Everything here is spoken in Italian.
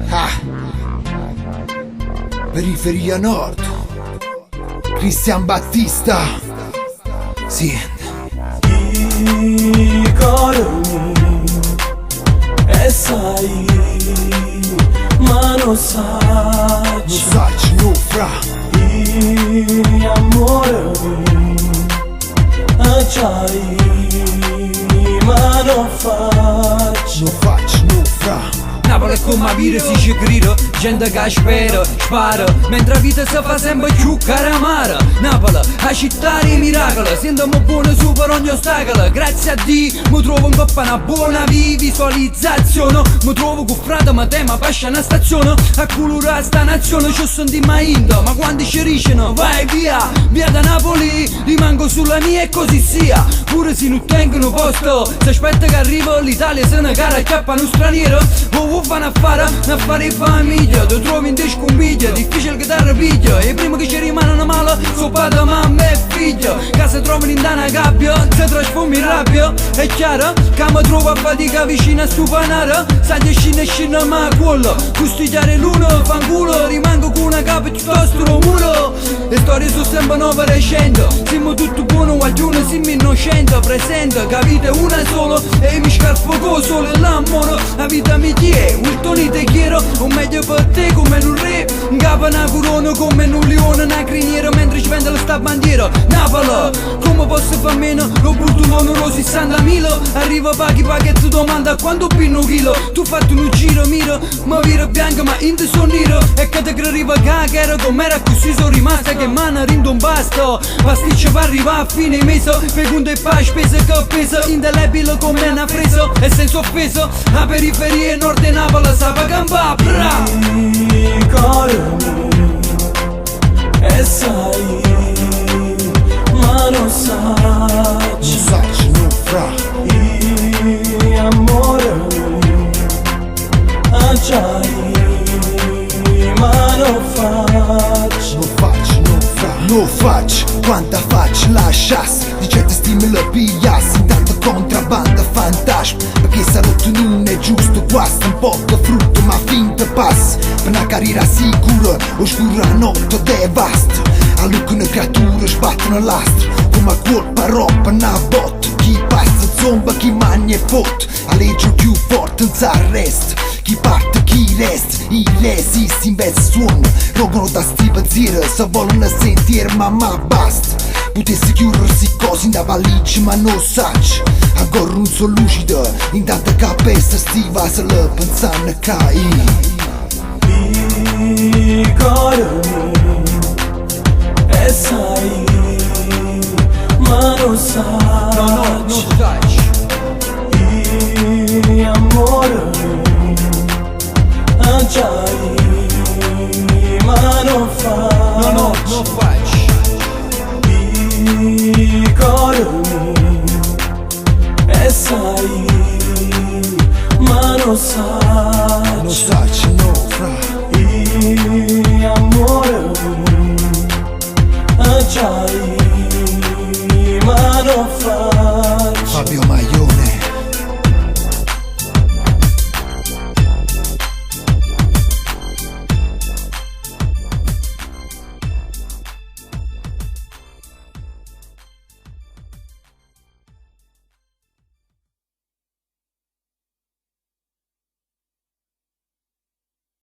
Ah. Periferia Nord, Cristian Battista. Sì. Ricordami e sai, ma non sai, Non sai, no fra. amore, acciai, ma non faccio. Non faccio, no fra. Napoli è come vire si ci grida, gente che spera, spara, mentre la vita si fa sempre più caramara. Napoli, la città dei miracoli, sentiamo buono super ogni ostacolo. Grazie a Dio, mi trovo in coppa una buona visualizzazione. Mi trovo con frate, ma tema pascia una stazione. A colorare sta nazione ci ho sentito mai indo, ma quando ci ricono, vai via, via da Napoli, rimango sulla mia e così sia. Pure se non tengono posto, si aspetta che arrivo l'Italia, se ne cara acchiappa uno straniero. Vanno a fare famiglia, ti trovi in discombiglia, difficile che ti arrabiglia. E prima che ci rimanano male, suo padre, mamma e figlio, che si trovano in una gabbia, si trasforma in rabbia. È chiaro che mi trovo a fatica vicino a sto panaro. Sai che scina ma quello, custigare l'uno, fanculo, rimango con una capa piuttosto lo muro. Le storie sono sempre nuove recenti, siamo tutti buoni, qualcuno siamo innocenti. Presente, capite una solo, e mi scarpo con solo l'amore. La vita mi chiede, ultoni te quiero, o meglio per te come un re. In capo una corona come un leone, una criniera mentre ci vende la sta bandiera. Napoli, come posso far meno? Lo butto l'onore 60.000. Arriva paghi paghetto domanda quanto pinno chilo. Tu fatti un giro, miro, ma vira bianca ma in te sono nero. E che te arriva che era com'era così sono rimasta che mana rindo un basto. Pasticcio per arrivare a fine mese, fecondo e poi spesa che pesa. Indelebile come una preso e senza offeso. La periferia è nord e Napoli sa pa campà, bra. Ricordami e sai, ma non sai, Non sai, no fra. amore, acciai, ma non faccio. Non faccio, no fra. Non faccio, quanta faccio lasciassi. Di certe stime la pigliassi. Intanto contrabbanda fantasma, perché sarò tu non è giusto. Guasta un po' di frutto ma finta passa. Per una carriera sicura, oscura notte devasta. A luce una creatura sbattono l'astro, come a colpa roba una botta. Chi passa zomba, chi magna e fotte. Allegro più forte non si arresta. Chi parte, chi resta, i lesi si invece suona. Rogano da sti pensieri, se vogliono sentire ma basta. Potessi chiudersi cose in da valigia ma non saggio. Ancora non sono lucido, in tanta cabeça stiva se le pensano a caire. Ricordami e sai, ma non sai, Non sai, amore, acciai, ma non faccio. non faccio. Ricordami e sai, ma non sai, Non sai, no.